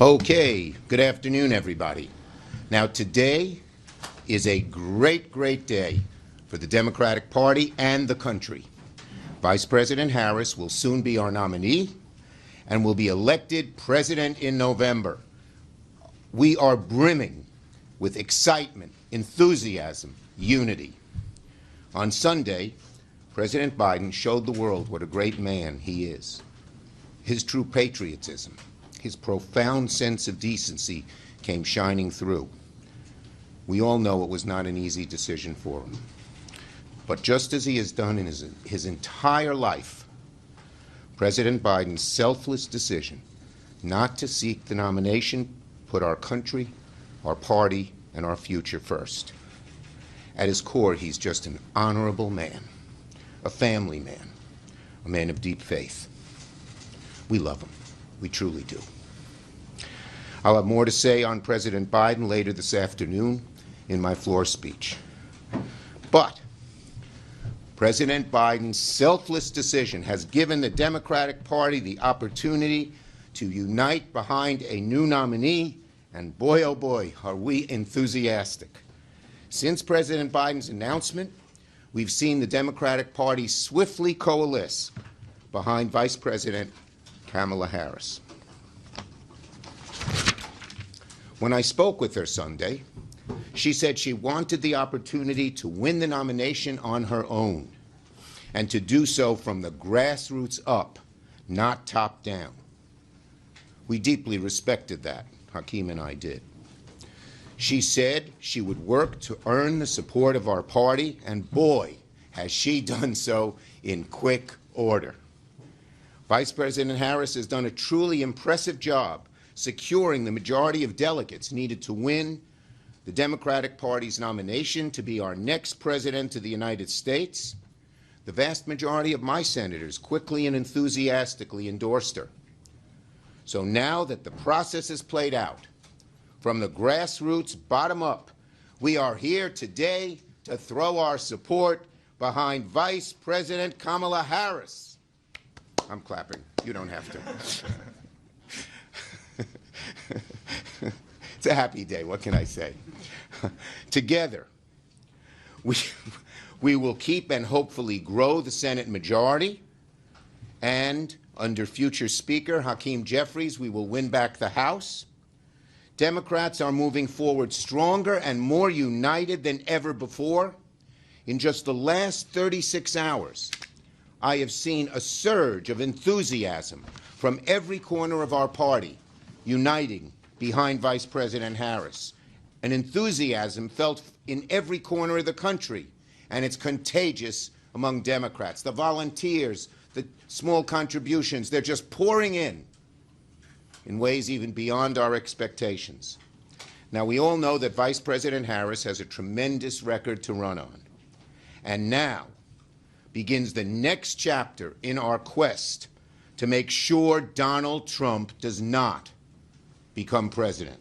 Okay, good afternoon, everybody. Now, today is a great, great day for the Democratic Party and the country. Vice President Harris will soon be our nominee and will be elected president in November. We are brimming with excitement, enthusiasm, unity. On Sunday, President Biden showed the world what a great man he is. His true patriotism, his profound sense of decency came shining through. We all know it was not an easy decision for him. But just as he has done in his entire life, President Biden's selfless decision not to seek the nomination put our country, our party, and our future first. At his core, he's just an honorable man, a family man, a man of deep faith. We love him. We truly do. I'll have more to say on President Biden later this afternoon in my floor speech. But President Biden's selfless decision has given the Democratic Party the opportunity to unite behind a new nominee, and boy, oh boy, are we enthusiastic. Since President Biden's announcement, we've seen the Democratic Party swiftly coalesce behind Vice President Kamala Harris. When I spoke with her Sunday, she said she wanted the opportunity to win the nomination on her own and to do so from the grassroots up, not top down. We deeply respected that, Hakeem and I did. She said she would work to earn the support of our party, and boy, has she done so in quick order. Vice President Harris has done a truly impressive job securing the majority of delegates needed to win the Democratic Party's nomination to be our next president of the United States. The vast majority of my senators quickly and enthusiastically endorsed her. So now that the process has played out, from the grassroots bottom up, we are here today to throw our support behind Vice President Kamala Harris. I'm clapping. You don't have to. It's a happy day. What can I say? Together, we will keep and hopefully grow the Senate majority, and under future Speaker Hakeem Jeffries, we will win back the House. Democrats are moving forward stronger and more united than ever before. In just the last 36 hours, I have seen a surge of enthusiasm from every corner of our party, uniting behind Vice President Harris. An enthusiasm felt in every corner of the country, and it's contagious among Democrats. The volunteers, the small contributions, they're just pouring in ways even beyond our expectations. Now, we all know that Vice President Harris has a tremendous record to run on. And now begins the next chapter in our quest to make sure Donald Trump does not become president.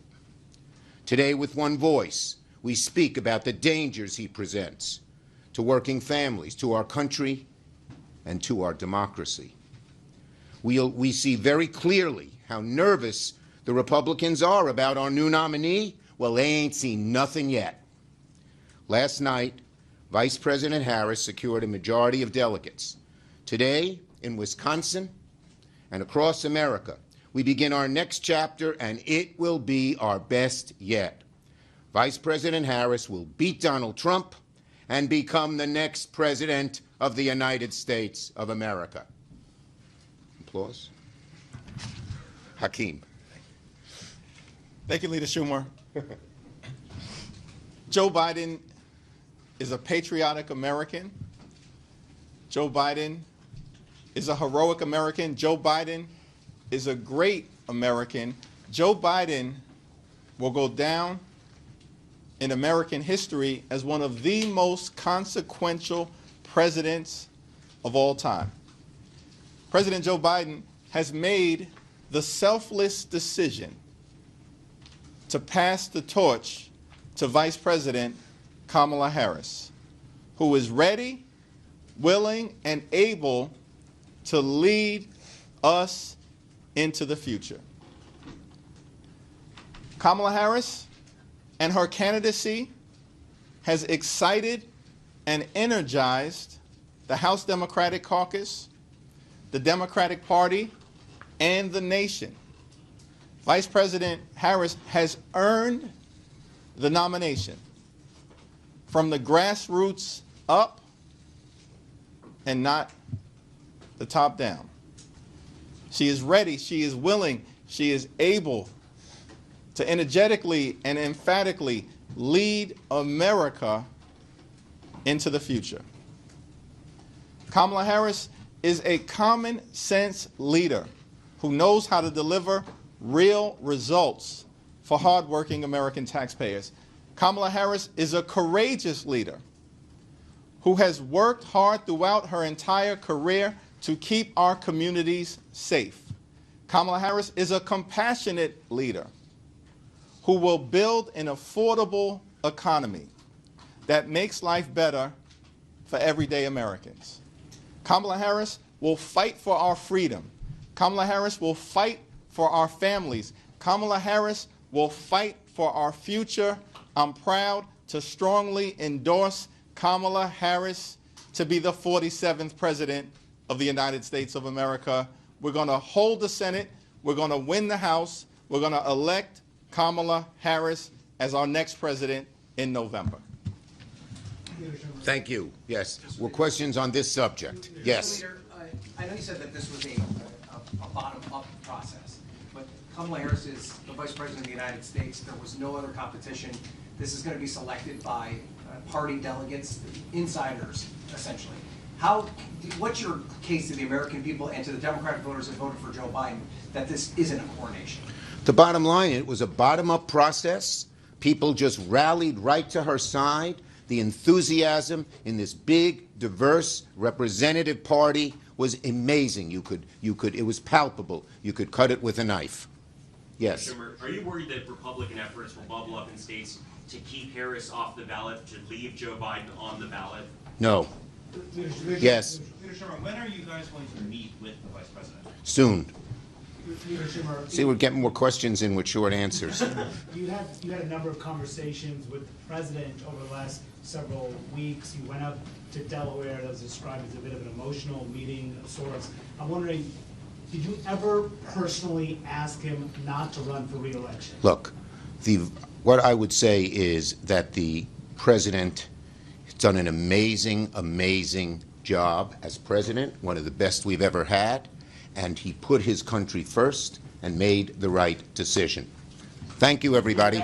Today, with one voice, we speak about the dangers he presents to working families, to our country, and to our democracy. We see very clearly how nervous the Republicans are about our new nominee. Well, they ain't seen nothing yet. Last night, Vice President Harris secured a majority of delegates. Today, in Wisconsin and across America, we begin our next chapter, and it will be our best yet. Vice President Harris will beat Donald Trump and become the next president of the United States of America. Applause. Hakeem. Thank you, Leader Schumer. Joe Biden is a patriotic American. Joe Biden is a heroic American. Joe Biden is a great American. Joe Biden will go down in American history as one of the most consequential presidents of all time. President Joe Biden has made the selfless decision to pass the torch to Vice President Kamala Harris, who is ready, willing, and able to lead us into the future. Kamala Harris and her candidacy has excited and energized the House Democratic Caucus, the Democratic Party, and the nation. Vice President Harris has earned the nomination from the grassroots up and not the top down. She is ready, she is willing, she is able to energetically and emphatically lead America into the future. Kamala Harris is a common sense leader who knows how to deliver real results for hardworking American taxpayers. Kamala Harris is a courageous leader who has worked hard throughout her entire career to keep our communities safe. Kamala Harris is a compassionate leader who will build an affordable economy that makes life better for everyday Americans. Kamala Harris will fight for our freedom. Kamala Harris will fight for our families. Kamala Harris will fight for our future. I'm proud to strongly endorse Kamala Harris to be the 47th President of the United States of America. We're going to hold the Senate. We're going to win the House. We're going to elect Kamala Harris as our next president in November. Thank you. Yes. Were questions on this subject? Yes. Leader, I know you said that this was a bottom-up process, but Kamala Harris is the Vice President of the United States. There was no other competition. This is going to be selected by party delegates, insiders, essentially. What's your case to the American people and to the Democratic voters that voted for Joe Biden that this isn't a coronation? The bottom line, it was a bottom-up process. People just rallied right to her side. The enthusiasm in this big, diverse, representative party was amazing. It was palpable. You could cut it with a knife. Yes. Schumer, are you worried that Republican efforts will bubble up in states to keep Harris off the ballot, to leave Joe Biden on the ballot? No. Yes. Leader Schumer, when are you guys going to meet with the Vice President? Soon. Leader Schumer, See, we're getting more questions in with short answers. you had a number of conversations with the president over the last several weeks. You went up to Delaware. That was described as a bit of an emotional meeting of sorts. I'm wondering, did you ever personally ask him not to run for re-election? Look, what I would say is that the president has done an amazing, amazing job as president, one of the best we've ever had, and he put his country first and made the right decision. Thank you, everybody.